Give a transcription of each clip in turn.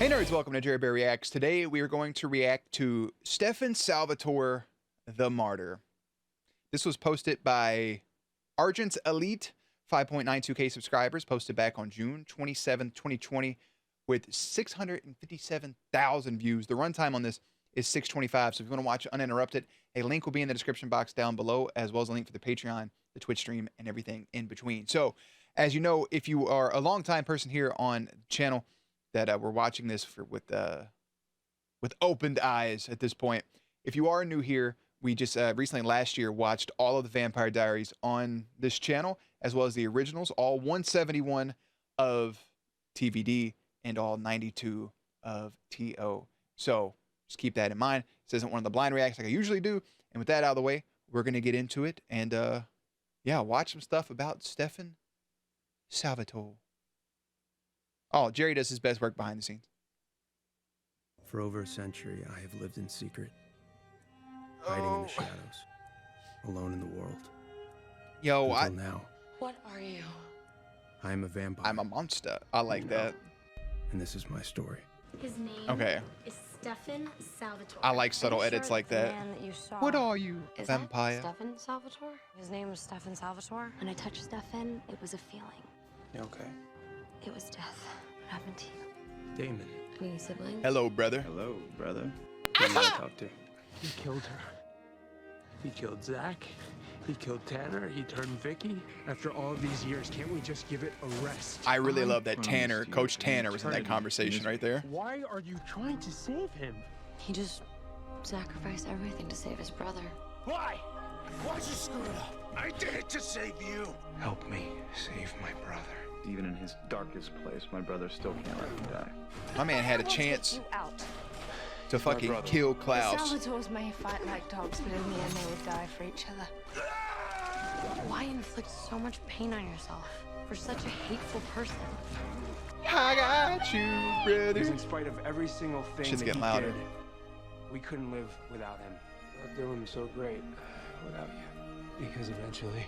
Hey nerds, welcome to Jerry Bear Reacts. Today we are going to react to Stefan Salvatore, the Martyr. This was posted by Argent's Elite, 5.92k subscribers, posted back on June 27th, 2020, with 657,000 views. The runtime on this is 625, so if you want to watch uninterrupted, a link will be in the description box down below, as well as a link for the Patreon, the Twitch stream, and everything in between. So, as you know, if you are a longtime person here on the channel, that we're watching this with opened eyes at this point. If you are new here, we just recently last year watched all of the Vampire Diaries on this channel, as well as the originals, all 171 of TVD and all 92 of TO. So just keep that in mind. This isn't one of the blind reacts like I usually do. And with that out of the way, we're going to get into it and yeah, watch some stuff about Stefan Salvatore. Oh, Jerry does his best work behind the scenes. For over a century, I have lived in secret, hiding in the shadows, alone in the world. Yo, Until now, What are you? I am a vampire. I'm a monster. I like that. And this is my story. His name Okay. is Stefan Salvatore. I like subtle edits like that. Man that you saw. What are you, Is vampire? that Stefan Salvatore? His name is Stefan Salvatore. When I touched Stefan, it was a feeling. You okay? It was death. What happened to you? Damon. Any siblings? Hello, brother. Hello, brother. Who do you talk to? He killed her. He killed Zach. He killed Tanner. He turned Vicky. After all of these years, can't we just give it a rest? I really love that Tanner, Coach Tanner, was in that conversation right there. Why are you trying to save him? He just sacrificed everything to save his brother. Why? Why'd you screw it up? I did it to save you. Help me save my brother. Even in his darkest place, my brother still can't let him die. My man had a chance You out. to fucking kill The Klaus. Salvatores may fight like dogs, but in the end they would die for each other. Why inflict so much pain on yourself for such a hateful person? I got you, Because brother. in spite of every single thing Shit's that getting he louder. did, we couldn't live without him. Not doing so great without you. Because eventually,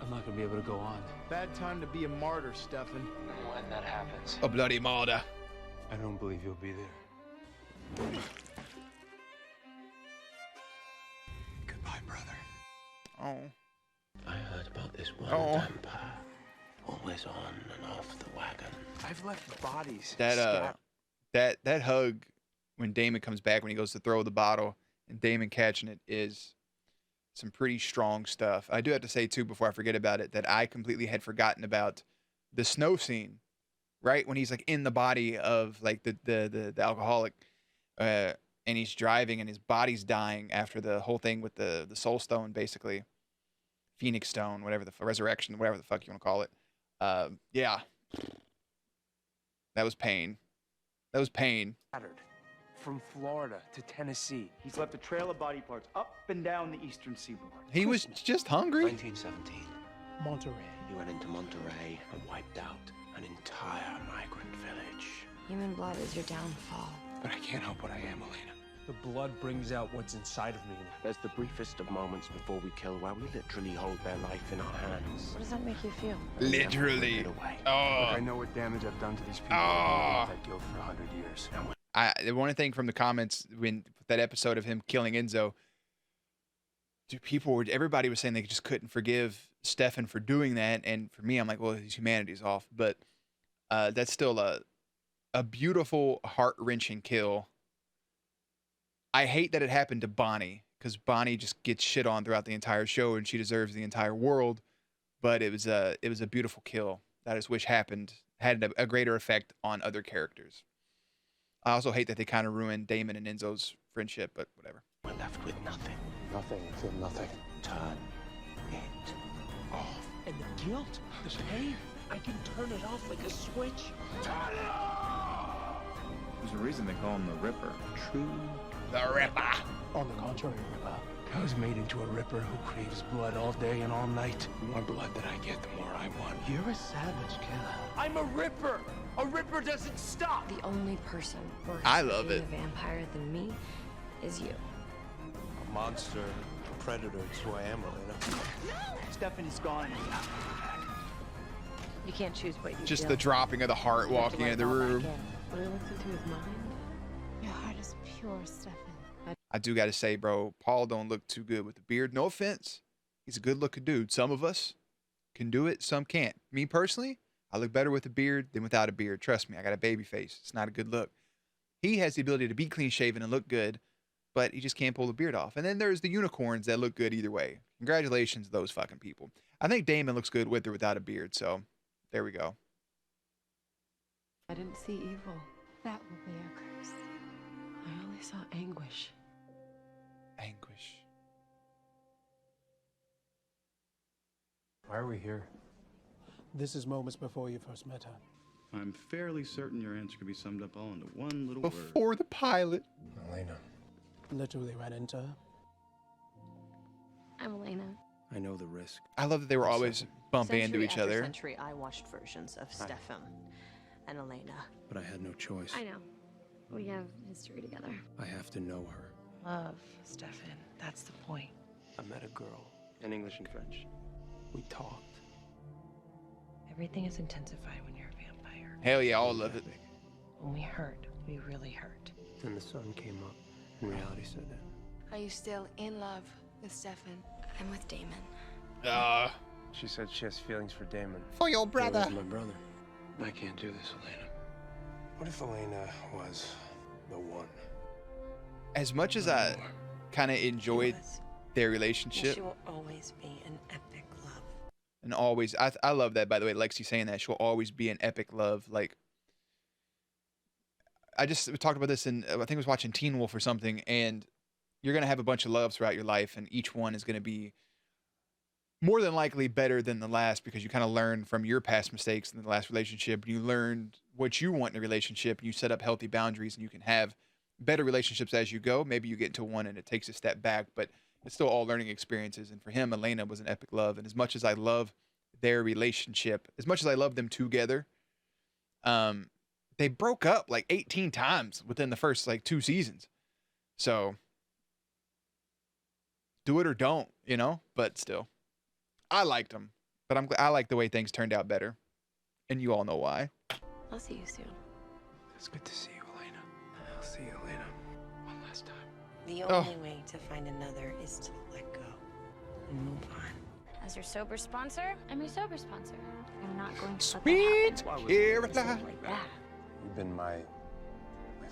I'm not gonna be able to go on. Bad time to be a martyr, Stefan. When that happens, A bloody martyr. I don't believe you'll be there. goodbye, brother. Oh. I heard about this one Oh. vampire, always on and off the wagon. I've left bodies. That that hug when Damon comes back, when he goes to throw the bottle and Damon catching it, is some pretty strong stuff. I do have to say too, before I forget about it, that I completely had forgotten about the snow scene, right? When he's like in the body of like the alcoholic, and he's driving and his body's dying after the whole thing with the soul stone, basically. Phoenix Stone, whatever the resurrection, whatever the fuck you want to call it. Yeah, that was pain. That was pain. Scattered from Florida to Tennessee. He's left a trail of body parts up and down the eastern seaboard. He was just hungry. 1917, Monterey. he went into Monterey and wiped out an entire migrant village. Human blood is your downfall. But I can't help what I am, Elena. The blood brings out what's inside of me. There's the briefest of moments before we kill where we literally hold their life in our hands. What does that make you feel? Literally. Get away. Look, Oh, I know what damage I've done to these people. Oh. I've lived that guilt for 100 years. the one thing from the comments when that episode of him killing Enzo, everybody was saying they just couldn't forgive Stefan for doing that, and for me, I'm like, well, his humanity's off, but that's still a beautiful, heart-wrenching kill. I hate that it happened to Bonnie, because Bonnie just gets shit on throughout the entire show, and she deserves the entire world. But it was a beautiful kill that I just wish had a greater effect on other characters. I also hate that they kind of ruined Damon and Enzo's friendship, but whatever. We're left with nothing. Nothing. I feel nothing. Turn it off. And the guilt, the pain, I can turn it off like a switch. There's a reason they call him the Ripper. True. The Ripper. On the contrary, Ripper. I was made into a Ripper who craves blood all day and all night. The more blood that I get, the more I want. You're a savage killer. I'm a Ripper! A Ripper doesn't stop! The only person worse I at love being it. a vampire than me is you. A monster, a predator, it's who I am, Elena. Stefan is gone. You can't choose what you Just feel. the dropping of the heart You have to walking let into the it all back room. in. I looked into his mind. Your heart is pure, Stefan. I do got to say, bro, Paul don't look too good with the beard. No offense. He's a good looking dude. Some of us can do it. Some can't. Me personally, I look better with a beard than without a beard. Trust me, I got a baby face. It's not a good look. He has the ability to be clean shaven and look good, but he just can't pull the beard off. And then there's the unicorns that look good either way. Congratulations to those fucking people. I think Damon looks good with or without a beard. So there we go. I didn't see evil. That will be our curse. I only saw anguish. Anguish. Why are we here? This is moments before you first met her. I'm fairly certain your answer could be summed up all into one little Before the pilot. Elena. Literally ran into her. I'm Elena. I know the risk. I love that they were always bumping into each other. Century, I watched versions of Stefan and Elena. But I had no choice. I know. We have history together. I have to know her. Love, Stefan. That's the point. I met a girl in English and French. We talked. Everything is intensified when you're a vampire. Hell yeah, all of it. When we hurt, we really hurt. Then the sun came up and reality set in. Are you still in love with Stefan? I'm with Damon. She said she has feelings for Damon. For your brother. My brother. I can't do this, Elena. What if Elena was the one? As much as I kind of enjoyed their relationship. She will always be an epic love. And always, I love that, by the way, Lexi saying that. She'll always be an epic love. Like, we talked about this in, I think I was watching Teen Wolf or something, and you're going to have a bunch of loves throughout your life, and each one is going to be more than likely better than the last because you kind of learn from your past mistakes in the last relationship. You learned what you want in a relationship, and you set up healthy boundaries, and you can have better relationships as you go. Maybe you get into one and it takes a step back, but it's still all learning experiences. And for him, Elena was an epic love. And as much as I love their relationship, as much as I love them together, they broke up like 18 times within the first like 2 seasons. So do it or don't, you know, but still I liked them, but I like the way things turned out better. And you all know why. I'll see you soon. It's good to see you, Elena. I'll see you, Elena. One last time. The only way to find another is to let go and move on. As your sober sponsor, I'm your sober sponsor. I'm not going to Sweet let that happen. Caroline. Like that. You've been my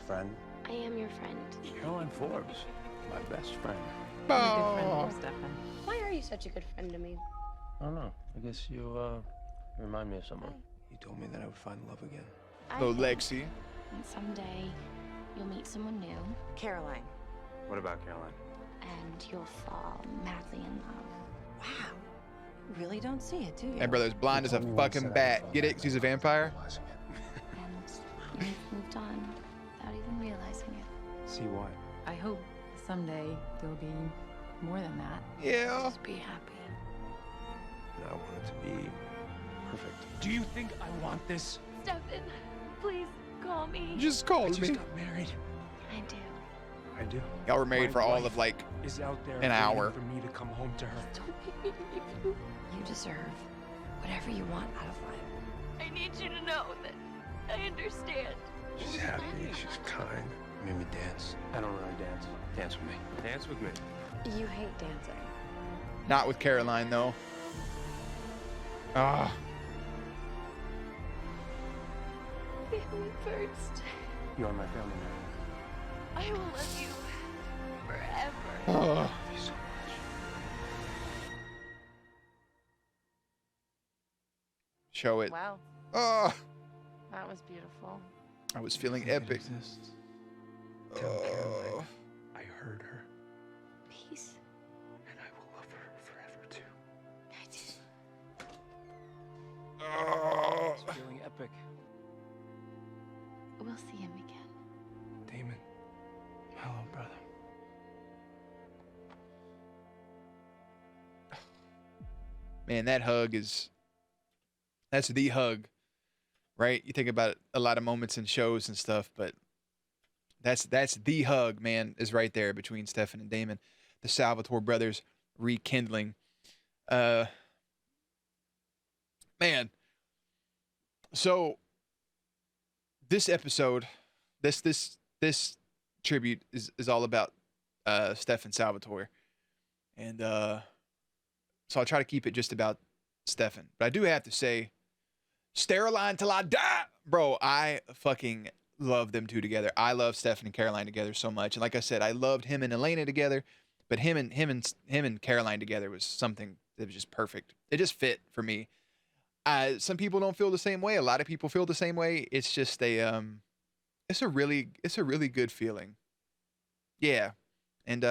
friend. I am your friend. Caroline Forbes, my best friend. Oh. Stefan. Why are you such a good friend to me? I don't know. I guess you remind me of someone. You told me that I would find love again. Oh, Lexi. And someday you'll meet someone new Caroline. What about Caroline? and you'll fall madly in love. Wow. You really don't see it, do you? That brother's blind as a fucking bat. Get it? 'Cause he's a vampire? And you've moved on without even realizing it. See why? I hope someday there'll be more than that. Yeah. Just be happy. And I want it to be perfect. Do you think I want this? Stefan, please call me. Just call I me. just got married. I do. I do. Y'all were married My for all wife of like is out there an waiting hour. for me to come home to her. Don't make me leave you. You deserve whatever you want out of life. I need you to know that I understand. She's happy. She's kind. Made me dance. I don't really dance. Dance with me. Dance with me. You hate dancing. Not with Caroline though. Ah. Family first. You are my family now. I will love you forever. Oh. Love you so much. Show it. Wow. Oh. That was beautiful. I was feeling Think it epic. exists. Tell Oh. Caroline I heard her, Peace. and I will love her forever too. I do. Oh. It's feeling epic. We'll see him again. Damon. Hello, brother. Man, that hug that's the hug, right? You think about a lot of moments in shows and stuff, but that's the hug, man, is right there between Stefan and Damon. The Salvatore brothers rekindling. Man. So this episode, this tribute is all about Stefan Salvatore, and so I'll try to keep it just about Stefan. But I do have to say, Steroline till I die, bro. I fucking love them two together. I love Stefan and Caroline together so much, and like I said, I loved him and Elena together, but him and Caroline together was something that was just perfect. It just fit for me. Some people don't feel the same way. A lot of people feel the same way. It's just it's a really good feeling. Yeah. And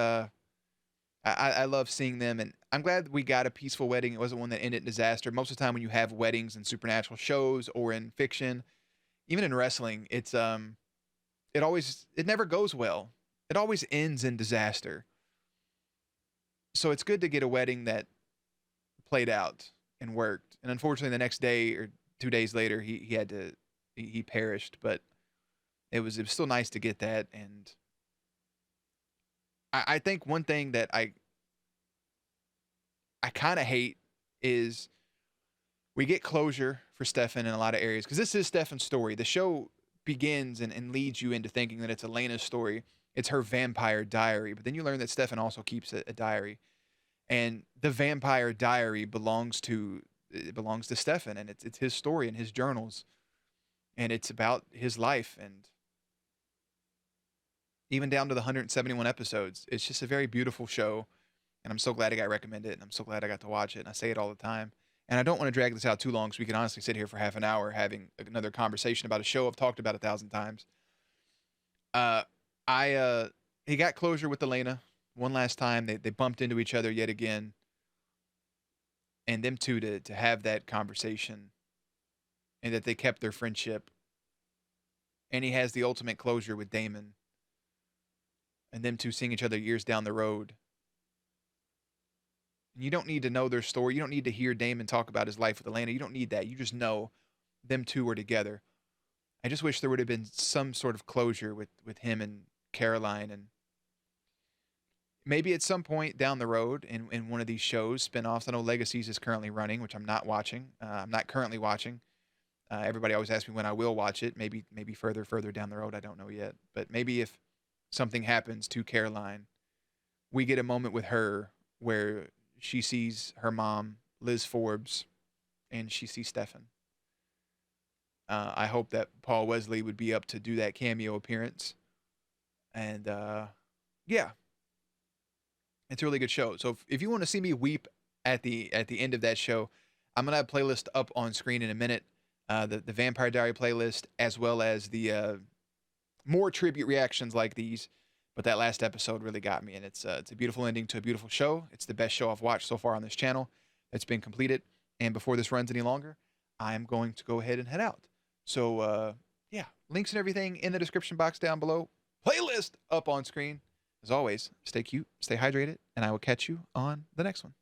I love seeing them, and I'm glad we got a peaceful wedding. It wasn't one that ended in disaster. Most of the time when you have weddings in supernatural shows or in fiction, even in wrestling, it never goes well. It always ends in disaster. So it's good to get a wedding that played out and worked. And unfortunately, the next day or 2 days later, he perished. But it was still nice to get that. And I think one thing that I kind of hate is we get closure for Stefan in a lot of areas, because this is Stefan's story. The show begins and leads you into thinking that it's Elena's story. It's her vampire diary. But then you learn that Stefan also keeps a diary. And the vampire diary belongs to Stefan, and it's his story and his journals. And it's about his life, and even down to the 171 episodes. It's just a very beautiful show, and I'm so glad I got recommended, and I'm so glad I got to watch it, and I say it all the time. And I don't want to drag this out too long, so we can honestly sit here for half an hour having another conversation about a show I've talked about 1,000 times. He got closure with Elena one last time. They bumped into each other yet again, and them two to have that conversation, and that they kept their friendship. And he has the ultimate closure with Damon, and them two seeing each other years down the road. You don't need to know their story. You don't need to hear Damon talk about his life with Elena. You don't need that. You just know them two were together. I just wish there would have been some sort of closure with him and Caroline, and maybe at some point down the road in one of these shows, spinoffs. I know Legacies is currently running, which I'm not watching. I'm not currently watching. Everybody always asks me when I will watch it. Maybe further down the road. I don't know yet. But maybe if something happens to Caroline, we get a moment with her where she sees her mom, Liz Forbes, and she sees Stefan. I hope that Paul Wesley would be up to do that cameo appearance. And yeah, it's a really good show. So if you want to see me weep at the end of that show, I'm gonna have a playlist up on screen in a minute. The Vampire Diary playlist, as well as the more tribute reactions like these. But that last episode really got me, and it's a beautiful ending to a beautiful show. It's the best show I've watched so far on this channel that's been completed. And before this runs any longer, I'm going to go ahead and head out. So yeah, links and everything in the description box down below. Playlist up on screen. As always, stay cute, stay hydrated, and I will catch you on the next one.